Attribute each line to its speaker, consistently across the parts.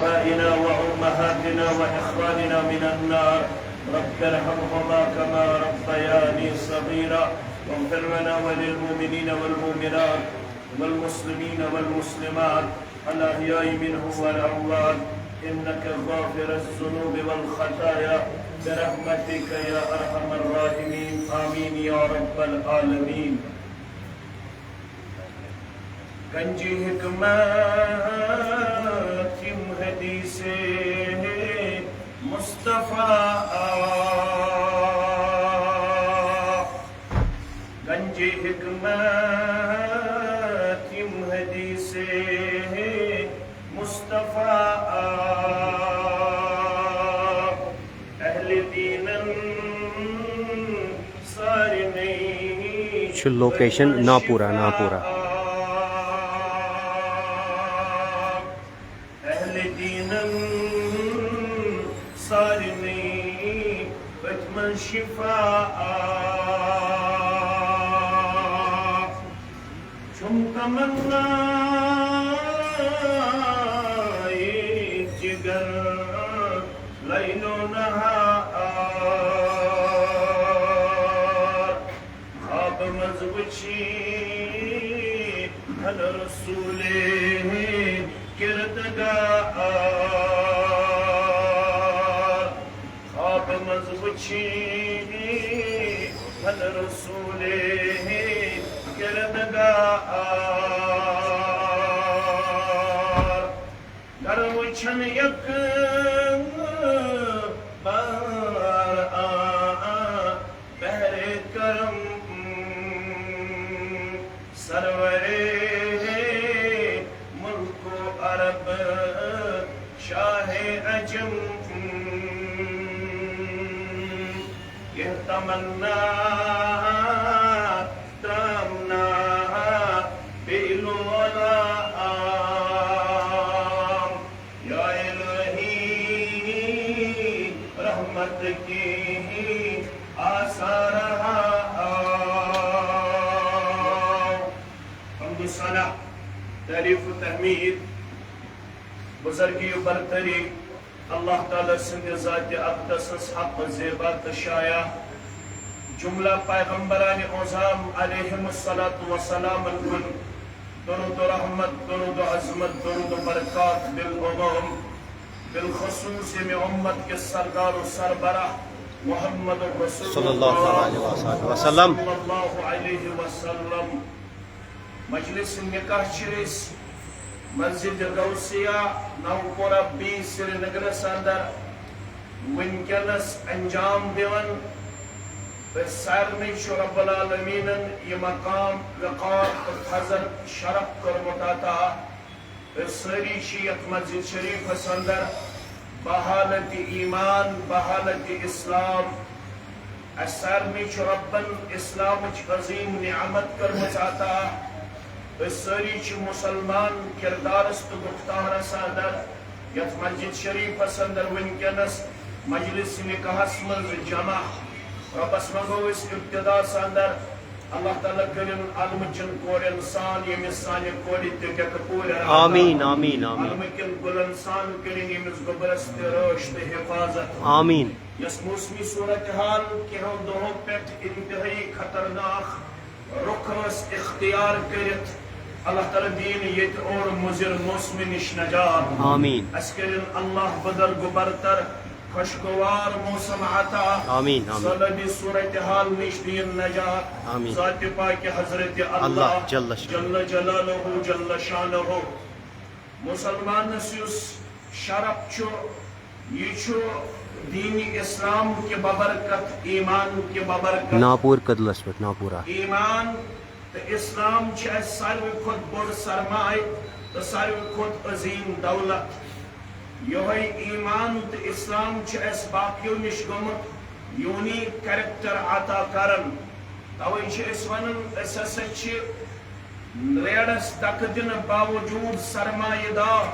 Speaker 1: آبائنا وأمهاتنا وإخواننا من النار رب ارحمهما كما ربياني صغيرا واغفر لنا وللمؤمنين والمؤمنات والمسلمين والمسلمات الأحياء منهم والأموات إنك غافر الذنوب والخطايا برحمتك يا أرحم الراحمين آمين يا رب العالمين. گنجی حکمت حدیث مصطفیٰ گنجی حکمت حدیث مصطفیٰ اہل دین سارے نہیں
Speaker 2: لوکیشن ناپورہ
Speaker 1: شفاء چم تمنا جگر لیل و نہار خواب مزوچی ہن رسول کردگار خواب مزوچی ہن رسول کردگار در وچھن یک بار بہر کرم سرور ملک و عرب شاہ عجم یہ تمنا تمنا بلولا یا الہی رحمت کی آثار حمد و ثنا تعریف و تحمید بزرگی و برتری اللہ تعالیٰ سند ذات اقدس حق زیبا تشایع جملہ پیغمبران اعظام علیہم السلام کن درود و رحمت درود و عظمت درود و برکات بالعموم بالخصوص میں امت کے سردار و سربراہ محمد رسول
Speaker 2: صلی اللہ علیہ وسلم
Speaker 1: مجلس نکاح چریس مسجد غوثیہ نوپورہ بی سری نگرس اندر ونکینس انجام دیون سارنی رب العالمین یہ مقام وقار حضر شرف کرمتاتا سری شیعت مسجد شریف اندر بحالت ایمان بحالت اسلام سارنی ربن اسلام عظیم نعمت کرمتاتا سری مسلمان کردارست گفتار اندر یت مسجد شریف اندر ونکینس مجلس نکاحس مز جمع ربس مگو اس ابتدا اندر اللہ تعالیٰ کرن علم چن کورن سان یمس سانہ کوری تک پور
Speaker 2: آمین آمین آمین
Speaker 1: علم کن گلن سان کرن یمس گبرس رشت حفاظت
Speaker 2: آمین
Speaker 1: یس موسمی صورتحال کہن دہوں پہ انتہائی خطرناک رخ اختیار کرت اللہ تعالیٰ دین یت اور مضر موسم نش نجات
Speaker 2: آمین
Speaker 1: اسکرن اللہ بدر گبرتر خوشگوار موسم عطا
Speaker 2: آمین
Speaker 1: صلبی صورتحال نش دین نجات
Speaker 2: آمین
Speaker 1: ذات پاک حضرت اللہ جل جلالہ جل شانہ مسلمان نسیس شرف چھو یہ چھو دین اسلام کے ببرکت ایمان کے ببرکت
Speaker 2: ناپور قدلس پہ ناپورہ
Speaker 1: ایمان تو اسلام ساروی کھت بڑ سرمایہ تو ساروی کھت عظیم دولت یہ ایمان تو اسلام باقیو نش گمت یونیک کریکٹر عطا کرن توے ونان ریڑس دک دن باوجود سرمایہ دار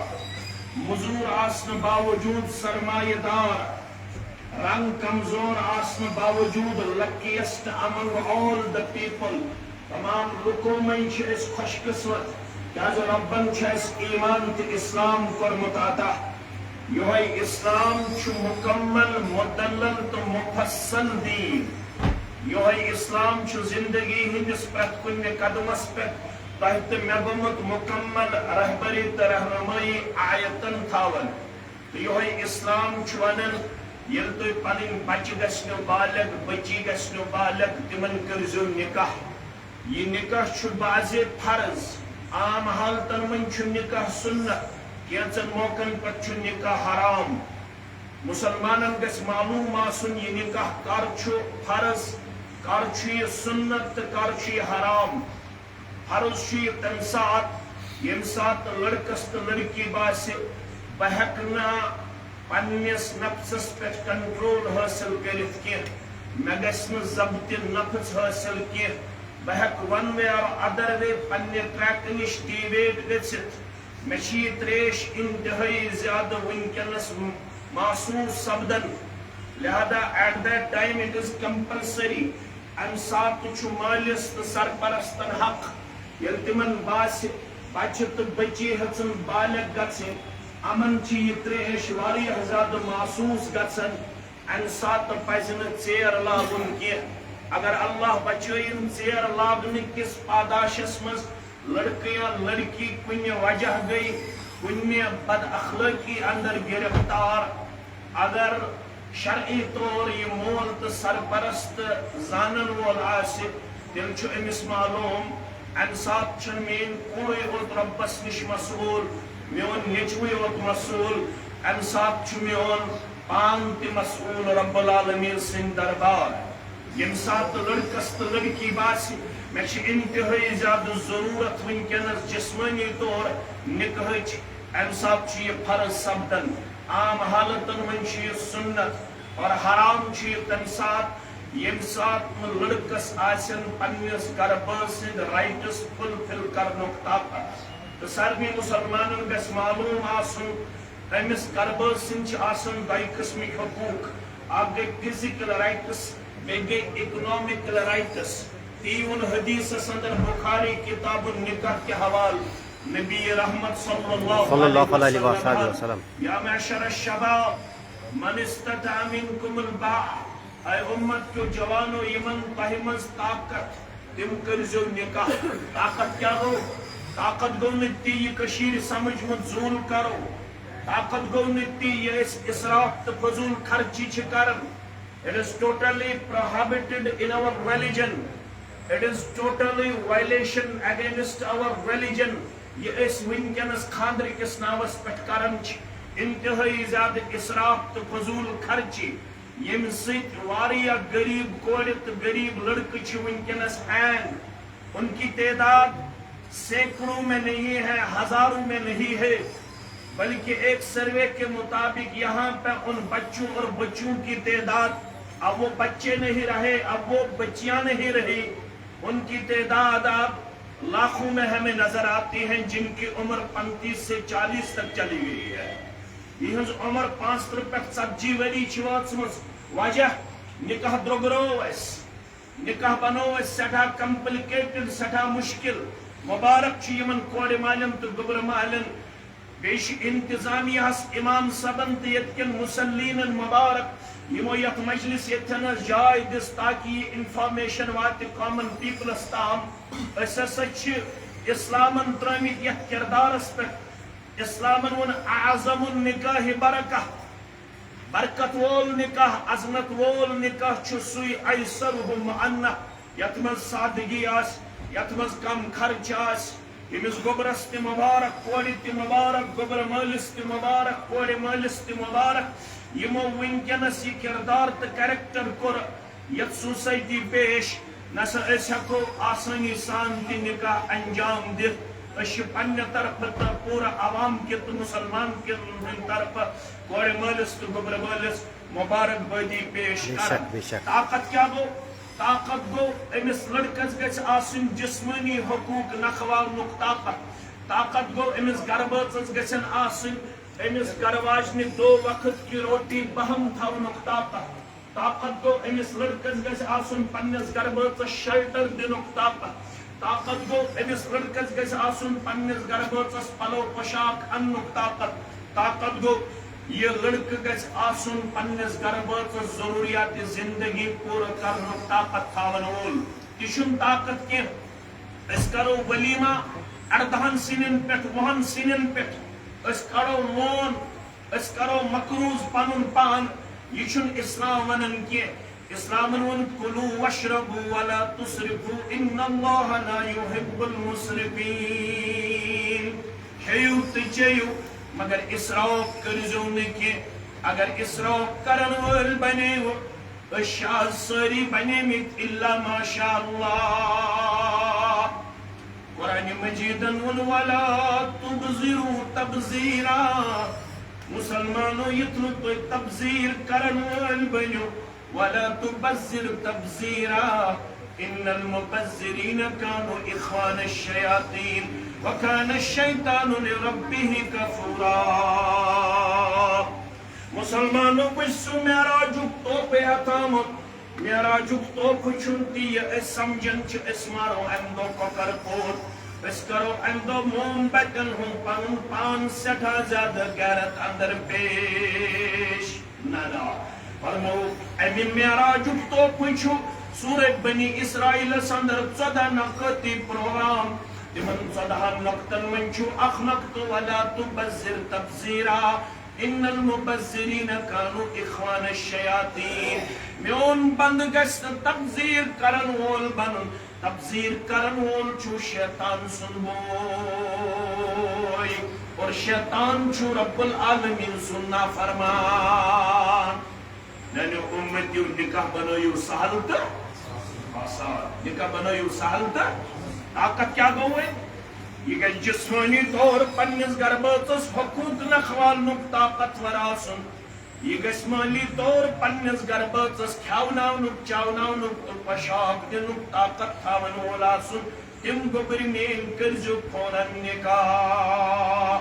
Speaker 1: مزور آسن باوجود سرمایہ دار رنگ کمزور آسن باوجود luckiest among all the people تمام لکو میں خوش قسمت کہ ربن ایمان تو اسلام کورمت عطا یہ اسلام مکمل مدلل تو مفصل دین. یہ اسلام زندگی ہندس پرت کن قدمس پہ تحت مے گومت مکمل رہبری تو رہنمائی آیتن تھاون. تو یہ اسلام ونان یل تھی پن بچہ گھنو بالغ بچی گھنو بالغ تمن کرزو نکاح. یہ نکاح بعض فرض عام حالتن من نکاح سنت کینچن موقعن پہ نکاح حرام. مسلمانن گھس معلوم آسن یہ نکاح کر فرض کر یہ سنت تو کر یہ حرام. فرض یہ تمہ سات یم سات لڑکس تو لڑکی باس بہ ہیکنا پنس نفسس پہ کنٹرول حاصل کرت کی مے گھس ضبط نفس حاصل کی بہ ہیک ون وے اور ادر وے پنہ ٹریک نش ڈیویٹ گژھت. مے یہ تریش انتہائی زیادہ ونکس محسوس سپدان. لہذا at that time it is compulsory um سات مالس تو سرپرستن حق یل تمن باس بچہ تو بچی ہن بالغ گھن امن یہ تریش واریاہ زیادہ محسوس گھن. ام سات پزِ نہٕ ژیر لاگُن کینٛہہ. اگر اللہ بچائن ژیر لاگنہ کس پاداشس مز لڑکہ یا لڑکی کن وجہ گئی کن بد اخلاقی اندر گرفتار اگر شرعی طور یہ مول تو سرپرست زانن وول تیل امس معلوم ام سات مین کوڑے اوت ربس نش مسئول میون نیچوے اوت مسئول ام سات میون پان تہ مسئول رب العالمین سن دربار. یم سات لڑکس تو لڑکی باس مے انتہائی زیادہ ضرورت ونکس جسمانی طور نکاح ام سات یہ فرض سپدان. عام حالتن من یہ سنت اور حرام یہ تمہ سات یم سات لڑکس آسن پنس گربا سند رائٹس فلفل کرنک طاقت. تو سارے مسلمانن گھس معلوم آسن امس گربا سند آسن دۄیہِ قسمک حقوق. اکھ گئی فزیکل رائٹس بیٚیہِ گئی اکنامکل رائٹس. تیون حدیث اندر بخاری کتاب النکاح کے حوال نبی رحمت صلی اللہ علیہ وسلم یا معشر الشباب من استطاع منکم الباء اے امت کو جوانو یمن تہ مز طاقت تم کرزو نکاح. طاقت کیا گو؟ طاقت گو نتی یہ کشیر سمجھ مت زول کرو. طاقت گو نتی یہ اسراف تو فضول خرچی چھ کرن. It is totally prohibited in our religion. It is totally violation against our religion. یہ اس ونکس خاندر کس ناوس پہ کران انتہائی زیادہ اسراف تو فضول خرچی یم سۭتۍ واریاہ غریب کورِ تو غریب لڑکے چھ ونکس ہینگ. ان کی تعداد سینکڑوں میں نہیں ہے، ہزاروں میں نہیں ہے، بلکہ ایک سروے کے مطابق یہاں پہ ان بچوں اور بچوں کی تعداد اب وہ بچے نہیں رہے، اب وہ بچیاں نہیں رہی، ان کی تعداد اب لاکھوں میں ہمیں نظر آتی ہیں جن کی عمر 35 سے 40 تک چلی گئی ہے. یہ عمر 5 پہ 40 وری واچمت. وجہ نکاح درگرو اس نکاح بنو اس سٹھا کمپلیکیٹڈ سٹھا مشکل. مبارک یمن کور مالن تو گبر مالن بیش انتظامیہ امام صبن تو یتکن مسلین مبارک یمو یت مجلس یتنس جائے دس تاکہ یہ انفارمیشن وات کامن پیپلس تام. اس ہسا اسلامن ترمت یت کردارس پہ. اسلامن ون اعظم النکاح برکہ برکت وول نکاح عظمت وول نکاح سوی ایسرہ معنہ یت مز سادگی آس یت مز کم خرچ آس. یمس گوبرس تہ مبارک کور تہ مبارک گوبر مالس تہ مبارک کور مالس تہ مبارک یمو ونکس یہ کردار تو کریکٹر کور یت سوسائٹی پیش نسا اس ہیکو آسانی سان تہ نکاح انجام دت. اس پنہ طرف تو پورا عوام کے تو مسلمان کے طرف کور مالس تو گوبر مالس مبارک بادی پیش کر. طاقت کیا گو؟ طاقت گو امس لڑکس گھس آسن جسمانی حقوق نکھوالنک طاقت. طاقت گو امس گرباچس گھن آسن امس گرواجنہ 2 وقت کی روٹی بہم تھونک طاقت. طاقت گو امس لڑکس گھس آسن پنس گرباچس شیلٹر دنک طاقت. طاقت گو امس لڑکس گھس آسن پنس گرباچس پلو پوشاک انک طاقت. طاقت گو یہ لڑکہ گژھِ آسُن پننِس گربٲژس ضروٗریات زندگی پوٗرٕ کرنُک طاقت تھاون وول تہِ چھُنہٕ طاقت کینٛہہ أسۍ کرو ولیمہ 18 سِنٮ۪ن پٮ۪ٹھ 20 سِنٮ۪ن پٮ۪ٹھ أسۍ کڑو لون أسۍ کرو مقروض پنُن پان یہ چھُنہٕ اسلام ونان کینٛہہ اسلامن ووٚن کُلوٗ واشربوٗ ولا تُسرفوٗ ان اللہ لا يحب المسرفین کھیِو تہٕ چیٚیِو مگر اسراف کٔرزیٚو نہٕ کینٛہہ اگر اسراف کرن وٲلۍ بنیوٕ أسۍ چھِ آز سٲری بنیمٕتۍ الا ماشاء اللہ قرآن مجیدن ووٚن ولا تبذروا تبذیرا مسلمانو یُتھ نہٕ تُہۍ تبذیر کرن وٲلۍ بنِو ولا تبذر تبذیرا ان المبذرین كانوا اخوان الشیاطین وكان الشیطان لربه کفورا مسلمانو بہٕ چھُس معراجُک طوفہٕ ہٮ۪تھامُت معراجُک طوفہٕ چھُنہٕ تہِ یہِ أسۍ سمجھان چھِ أسۍ مارو امہِ دۄہ کۄکر پوٗر أسۍ کرو امہِ دۄہ موم بتٮ۪ن ہُنٛد پنُن پان سٮ۪ٹھاہ زیادٕ غیرت اندر پیش نہ فرمو امہِ معراجُک طوفہٕ چھُ سورہ بنی اسرائیلس اندر 14 نقطی پروگرام تمن 14 نقطن من چھُ اکھ نقطہٕ ولا تبذر تبذیرا ان المبذرین كانوا اخوان الشیاطین میون بند گژھِ نہٕ تبذیر کرن وول بنُن تبذیر کرن وول چھُ شیطان سُنٛد بوے اور شیطان چھُ رب العالمین سُنٛد نافرمان میانیو اُمتیو نکاح بنٲیِو سہل تہٕ آسان نکاح بنٲیِو سہل تہٕ طاقت کیا گوٚو وۄنۍ یہ گژھِ جسمٲنی طور پننِس گربٲژس حقوٗق نکھوالنُک طاقتور آسُن یہ گژھِ مٲلی طور پننِس گربٲژس کھیاوناونُک چاوناونُک تہٕ پۄشاک دِنُک طاقت تھاون وول آسُن تِم گوٚبرۍ میٲنۍ کٔرزیٚو فوراً نکاح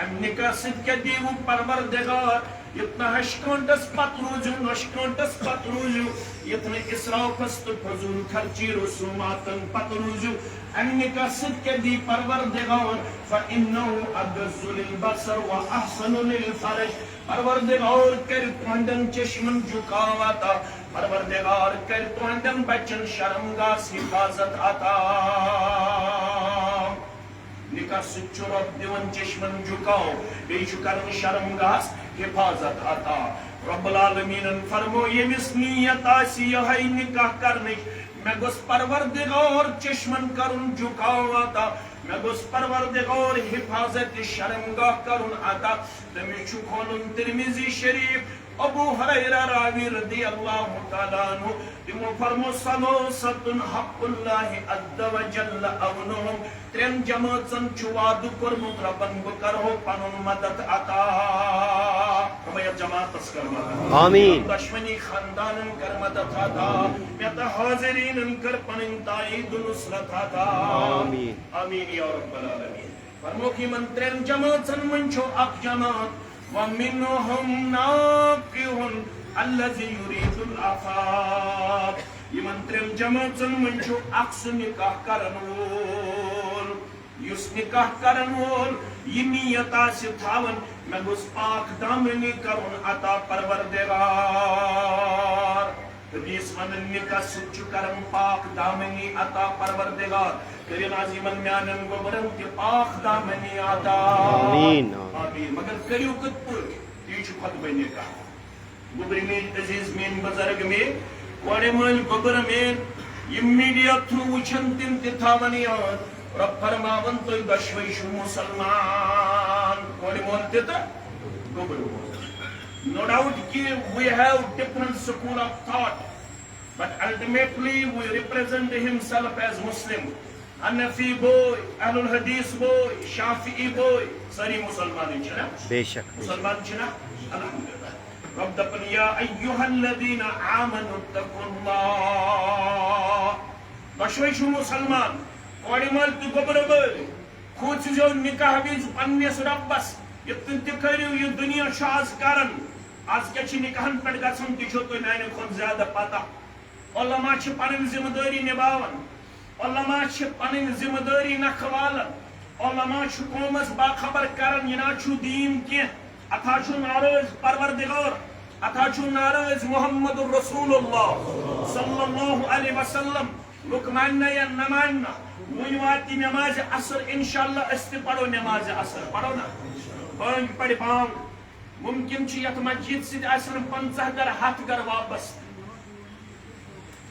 Speaker 1: امہِ نکاح سۭتۍ کیٛاہ دیٖوٕ پروردگار یُتھ نہٕ ہشہِ کٲنٛٹس پتہٕ روٗزِو نۄشہِ کٲنٛٹس پتہٕ روٗزِو یُتھ نہٕ اسرافس تہٕ فضوٗل خرچی رسوٗماتن پتہٕ روٗزِو امہِ نکاح سۭتۍ کیٛاہ دی پروردگار فإنه أغض للبصر وأحسن للفرج پروردگار کرِ تُہنٛدٮ۪ن چشمن جُکاو عطا پروردگار کرِ تُہنٛدٮ۪ن بچن شرمگاہس حفاظت عطا نکاح سۭتۍ چھُ رۄب دِوان چشمن جُکاو بیٚیہِ چھُ کران شرمگاہس حفاظت عطا رب العالمیٖنن فرمو ییٚمِس نیت آسہِ یِہے نکاح کرنٕچ مےٚ گوٚژھ پروردگار چشمن کرُن جُکاو عطا مےٚ گوٚژھ پروردگار حفاظت شرمگاہ کرُن عطا تٔمِس چھُ کھولُن ترمذی شریف ابو ہریرہ راوی رضی اللہ تعالیٰ عنہ تمو فرمو ثلاثۃ حق اللہ عز وجل اونہم ترین جماعتن چھُ وعدٕ کوٚرمُت ربن بہٕ کرہو پنُن مدد عطا ربیت جماعتس کر مدد
Speaker 2: آمین
Speaker 1: دشمنی خاندانن کر مدد عطا مےٚ تہٕ حاضریٖنن کر پنٕنۍ تایید نصرت عطا
Speaker 2: آمین
Speaker 1: آمین یا رب العالمین فرموکھ یِمن ترین جماعتن منٛز چھُ اکھ جماعت ومنهم ناقح الذي يريد العفاف یِمن ترین جماعتن منٛز چھُ اکھ سُہ نکاح کرن وول یُس نکاح کرن وول یہِ نیت آسہِ تھاون مےٚ گوٚژھ پاک دامنی کرُن عطا پروردگار حدیث ونان نکاح سۭتۍ چھُ کران پاک دامنی عطا پروردگار کٔرِنۍ آز یِمن میانٮ۪ن گوبرن تہِ پاک دامنی عطا
Speaker 2: آمین
Speaker 1: آمین مگر کٔرِو کِتھ پٲٹھۍ تی چھُ خۄطبہٕ نکاح گوبرۍ میٲنۍ عزیٖز میٲنۍ بُزرگ میٲنۍ کورِ مٲلۍ گوبر میٲنۍ یِم میڈیا تھروٗ وٕچھن تِم تہِ تھاون یاد رب فرماون تُہۍ دۄشوے چھِو مُسلمان کورِ مول تہِ تہٕ گوبر مول No doubt we have different school of thought, but ultimately we represent himself as Muslim. Hanafi boy, Ahlul Hadith boy, Shafi'i boy, sari Musliman chana.
Speaker 2: Beshak.
Speaker 1: Musliman chana. Alhamdulillah. Rabb dapan ya ayyuhalladhina amanu taqullah. Bashwai shu Musliman. Kodimal tu gobarabal. Khud jo nikah biz pannes Rabbas. Yetun tikariu ye dunya shaz karan. آج کیا چھ نکاحن پہ گژھن تہ چھو تہ میانہ کھۄتہٕ زیادہ پتہ علما چھ پنن ذمہ داری نباون علما چھ پنن ذمہ داری نکھوالن علما چھ قومس باخبر کرن یہ نا چھو دین کی اتھا چھُ ناراض پروردگار اتھا چھُ ناراض محمد رسول اللہ صلی اللہ علیہ وسلم لُکھ ماننا یا نہ ماننا وۄنۍ واتہِ نماز اثر انشاءاللہ أسۍ تہِ پرو نماز اثر پرو نا بانگ پڑِ بانگ ممکن چھُ یتھ مسجد سۭتۍ آسن 50 گھر 100 گھر وابست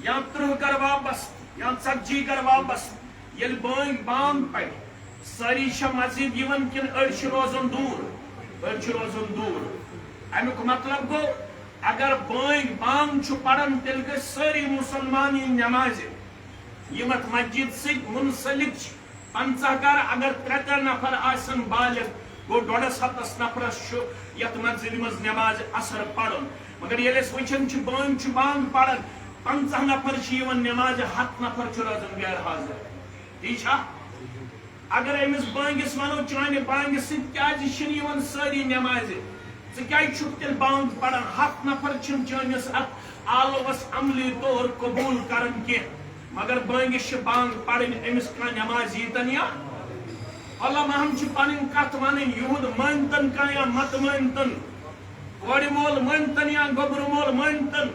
Speaker 1: یا 30 گھر وابست یا 40 گھر وابست ییٚلہِ بانگ پڑِ سٲری چھا مسجد یِوان کِنہٕ أڑۍ چھِ روزان دوٗر امیُک مطلب گوٚو اگر بانگ چھُ پران تیٚلہِ گٔژھۍ سٲری مُسلمان یِن نمازِ یِم اتھ مسجد سۭتۍ منسلک چھِ 50 گھر اگر 3 نفر آسن بالغ گوٚو 150 نفرس چھُ یتھ مسجد منٛز نماز اثر پرُن مگر ییٚلہِ أسۍ وٕچھان چھِ بانگ پران 50 نفر چھِ یِوان نمازِ 100 نفر چھُ روزان غیر حاضر تی چھا اگر أمِس بانگس ونو چانہِ بانگہِ سۭتۍ کیازِ چھِنہٕ یِوان سٲری نمازِ ژٕ کیازِ چھُکھ تیٚلہِ بانگ پران 100 نفر چھِنہٕ چٲنِس اتھ آلوس عملی طور قبوٗل کران کینٛہہ مگر بانگس چھِ بانگ پرٕنۍ أمِس کانٛہہ نماز ییٖتن یا علماہن چھِ پنٕنۍ کتھ ونٕنۍ یِہُنٛد مٲنتن کانٛہہ یا مت مٲنتن کورِ مول مٲنتن یا گوٚبرٕ مول مٲنتن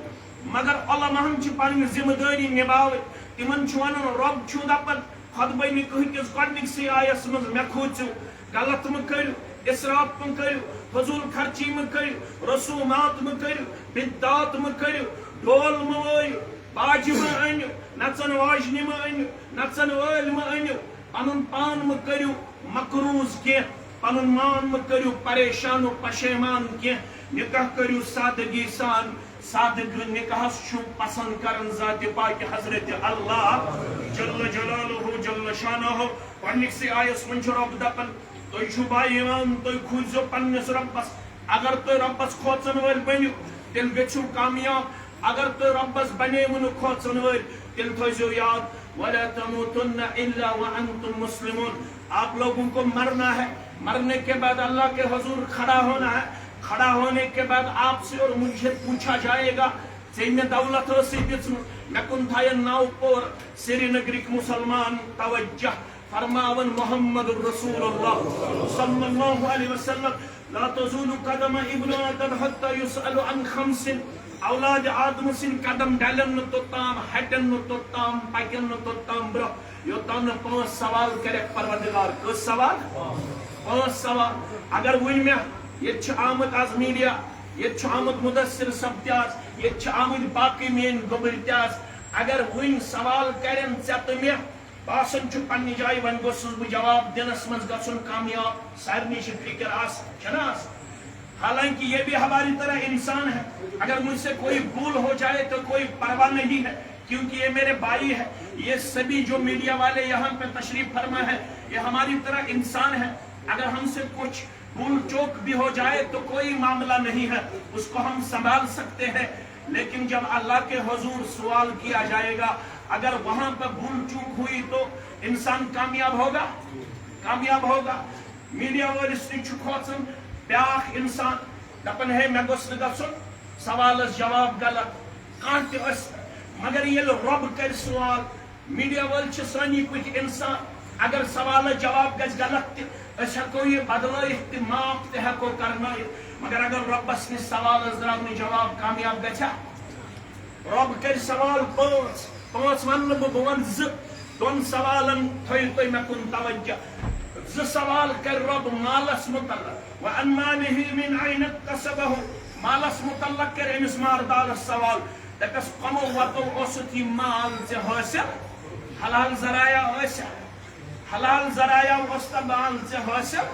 Speaker 1: مگر علماہن چھِ پنٕنۍ ذمہٕ دٲری نباوٕنۍ تِمن چھُ ونُن رۄب چھُ دپان خۄطبہٕ نِکاح کِس گۄڈنِکسٕے آیس منٛز مےٚ کھوٗژِو غلط مہٕ کٔرِو اِسراف مہٕ کٔرِو فضوٗل خرچی مہٕ کٔرِو رسوٗمات مہٕ کٔرِو بدعات مہٕ کٔرِو ڈول مہٕ وٲیِو باجہِ مہٕ أنِو نژن واجنہِ مہٕ أنِو نژن وٲلۍ مہٕ أنِو پنُن پان مہٕ کٔرِو مقروض کینٛہہ پنُن مان مہٕ کٔرِو پریشان و پشیمان کینٛہہ نکاح کٔرِو سادگی سان سادگی نکاحس چھُ پسند کران ذاتِ پاکِ حضرت اللہ جل جلالہ جل شانہ گۄڈنِکسٕے آیس منٛز چھُ رۄب دپان تُہۍ چھِو با ایمان تُہۍ کھوٗژِو پننِس رۄبس اگر تُہۍ رۄبس کھوژن وٲلۍ بٔنِو تیٚلہِ گٔژھِو کامیاب اگر تُہۍ رۄبس بنیوٕ نہٕ کھوژن وٲلۍ تیٚلہِ تھٲیزیو یاد ولا تموتن الا وانتم مسلمون آپ لوگوں کو مرنا ہے مرنے کے بعد اللہ کے حضور کھڑا ہونا ہے کھڑا ہونے کے بعد آپ سے اور مجھ سے پوچھا جائے گا ژےٚ مےٚ دولت ٲسٕے دِژمٕژ مےٚ کُن تھاین 9 پور سری نگرٕکۍ مُسلمان توجہ فرماون محمد رسول اللہ صلی اللہ علیہ وسلم لا تزول قدم ابن آدم حتى يسأل عن 5 اولاد آدم سٕنٛدۍ قدم ڈلن نہٕ توٚتام ہٹن نہٕ توٚتام پکن نہٕ توٚتام برونٛہہ یوٚتام نہٕ 5 سوال کرکھ پروردگار کٔژ سوال 5 سوال اگر وٕنۍ مےٚ ییٚتہِ چھُ آمُت آز میڈیا ییٚتہِ چھُ آمُت مُدثر صٲب تہِ آز ییٚتہِ چھِ آمٕتۍ باقٕے میٲنۍ گوٚبٕرۍ تہِ آز اگر وٕنۍ سوال کرن ژےٚ تہٕ مےٚ باسان چھُ پننہِ جایہِ وۄنۍ گوٚژھُس بہٕ جواب دِنس منٛز گژھُن کامیاب سارنٕے چھِ فِکر آسان چھَنہ آسان حالانکہ یہ بھی ہماری طرح انسان ہے اگر مجھ سے کوئی بھول ہو جائے تو کوئی پرواہ نہیں ہے کیونکہ یہ میرے بھائی ہے یہ سبھی جو میڈیا والے یہاں پہ تشریف فرما ہے یہ ہماری طرح انسان ہے اگر ہم سے کچھ بھول چوک بھی ہو جائے تو کوئی معاملہ نہیں ہے اس کو ہم سنبھال سکتے ہیں لیکن جب اللہ کے حضور سوال کیا جائے گا اگر وہاں پر بھول چوک ہوئی تو انسان کامیاب ہوگا میڈیا وٲلِس تہِ چھُ کھوژان بیاکھ انسان دپان ہے مےٚ گوٚژھ نہٕ گژھُن سوالس جواب غلط کانٛہہ تہِ ٲسۍ مگر ییٚلہِ رۄب کرِ سوال میڈیا وٲلۍ چھِ سٲنی پٲٹھۍ انسان اگر سوالس جواب گژھِ غلط تہِ أسۍ ہٮ۪کو یہِ بدلٲیِتھ تہِ معاف تہِ ہٮ۪کو کرنٲیِتھ مگر اگر رۄبس نِش سوالس درٛاو نہٕ جواب کامیاب گژھِ رۄب کرِ سوال 5 ونہٕ نہٕ بہٕ ونہٕ 2 2 سوالن تھٲیِو تُہۍ مےٚ کُن توجہ 2 سوال کرِ رۄب مالس متعلق وعن ماله من أين اكتسبه مالس متعلق کرِ أمِس ماردارس سوال دپٮ۪س کمو وتو اوسُتھ یہِ مال ژےٚ حٲصِل حلال ذرایع اوس تہٕ مال ژےٚ حٲصِل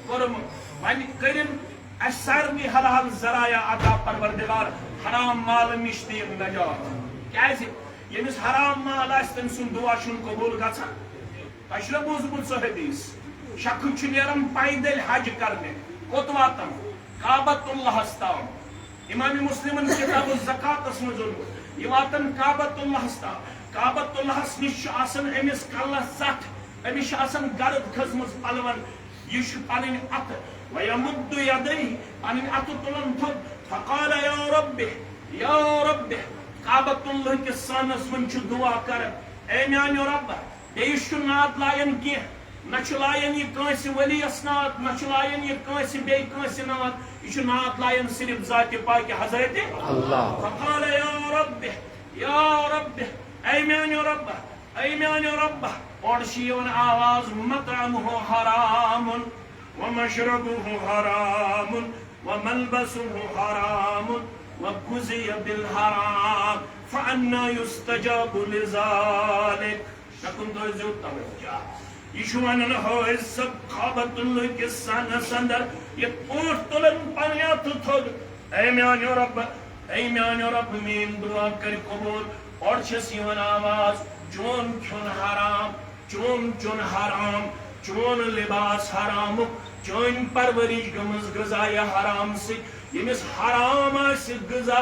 Speaker 1: کوٚرمُت وۄنۍ کٔرِنۍ اَسہِ سارنٕے حلال ذرایع عطا پروردگار حرام مال نِش دِیِن نجات کیازِ ییٚمِس حرام مال آسہِ تٔمۍ سُنٛد دُعا چھُنہٕ قبوٗل گژھان تۄہہِ چھُ نا بوٗزمُت سُہ حدیٖث شخص چھُ نیران پیدل حج کرنہِ کوٚت واتان کعبۃ اللہس تام امام مسلمن کتاب الزکاتس منٛز اوٚنمُت یہِ واتان کعبۃ اللہس تام کعبۃ اللہس نِش چھُ آسان أمِس کلس ژٹھ أمِس چھِ آسان گرد کھٔژمٕژ پلون یہِ چھُ پنٕنۍ اتھٕ ویمد یدیہ پنٕنۍ اتھٕ تُلان تھوٚد فقال یا رب کعبۃ اللہ کِس سانس منٛز چھُ دعا کران اے میانہِ رۄبہ بیٚیِس چھُ ناد لایان کینٛہہ نہ لائن یہ کنس ولیس نات نہ لائن یہ کنس بی کنس نات یہ نات لائن صرف ذات پاک حضرت
Speaker 2: اللہ
Speaker 1: فقال یا رب اے میان رب اے میان رب اور شیون آواز مطعمہ حرام ومشربه حرام وملبسه حرام وغذي بالحرام فأنا يستجاب لذلك شكون دوزو توجه يشوان هو سب خابت الله كسان سندر يقول طلن پانيات تھود اے میان رب اے میان رب مين دعا کر قبول اور چھسیون آواز چون کھن حرام چون حرام چون لباس حرام چون پرورش گمز غذا یا حرام سے یمس حرام آسہ غذا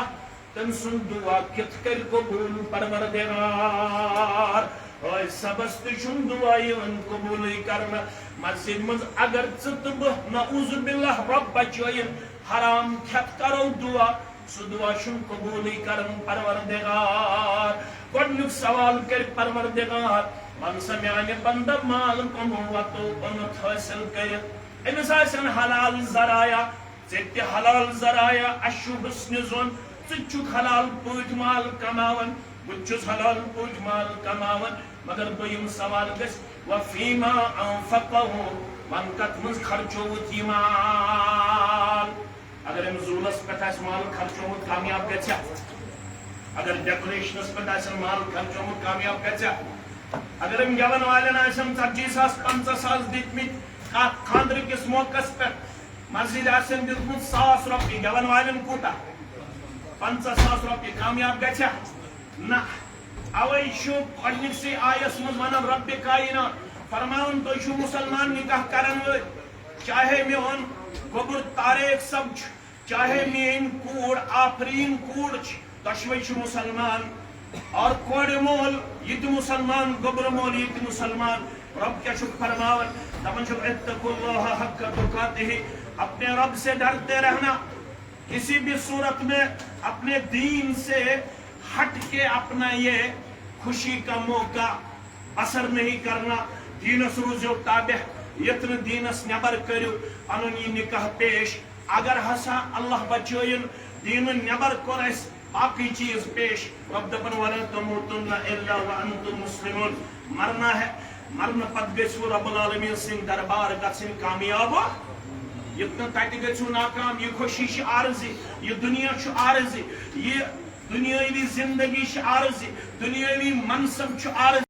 Speaker 1: تم سن دعا کت کر قبول پروردگار اوے سبس تشن دعا یون قبول کرنا مسجد مز اگر ژت بہ نعوذ باللہ رب بچوین حرام کھت کرو دعا سو دعا شن قبول کرن پروردگار گۄڈنیُک سوال کر پروردگار من سمیانہ بندہ مال کموتو انت حاصل کرت امس آسن حلال ذرائع ژےٚ تہِ حلال ذرائع اشو حسن زون ژٕ چھُکھ حلال پٲٹھۍ مال کماون بہٕ چھُس حلال پٲٹھۍ مال کماون مگر دوٚیِم سوال گژھِ وفیما انفقه ون کتھ منٛز خرچووُت یہِ مال اگر أمۍ زوٗلس پٮ۪ٹھ آسہِ مال خرچومُت کامیاب گژھیا اگر ڈیکوریشنس پٮ۪ٹھ آسن مال خرچومُت کامیاب گژھیا اگر أمۍ گٮ۪ون والٮ۪ن آسن 40,000 50,000 دِتمٕتۍ کتھ خاندر کس موقعس پٮ۪ٹھ مسجد آسن دِتمُت 100 رۄپیہِ گٮ۪ون والٮ۪ن کوٗتاہ 50,000 رۄپیہِ کامیاب گژھیا نہ اوے چھُ گۄڈنِکسٕے آیس منٛز ونان رب کاینات فرماوُن تُہۍ چھِو مُسلمان نکاح کرن وٲلۍ چاہے میون گوٚبُر طارق صٲب چھُ چاہے میٲنۍ کوٗر آفریٖن کوٗر چھِ دۄشوے چھِ مُسلمان اور کورِ مول یہ تہِ مُسلمان گوٚبرٕ مول یہ تہِ مُسلمان رب کیا چھُکھ فرماوان دپان چھُکھ اتقوا اللہ حق تقاتہ اپنے رب سے ڈرتے رہنا کسی بھی صورت میں اپنے دین سے ہٹ کے اپنا یہ خوشی کا موقع اثر نہیں کرنا دینس روزو تابع یتن دینس نبر کرو پنن یہ نکاح پیش اگر ہسا اللہ بچوین دین نبر کور اس باقی چیز پیش رب دپن ولا تموتن الا وانتم مسلمون مرنا ہے مرنا پت گژھو رب العالمین سن دربار گژھن کامیاب یتن تتہ گژھو ناکام یہ خوشی چھ عارضی یہ دنیا چھ عارضی یہ دنیاوی زندگی چھ عارضی دنیاوی منصب چھ عارضی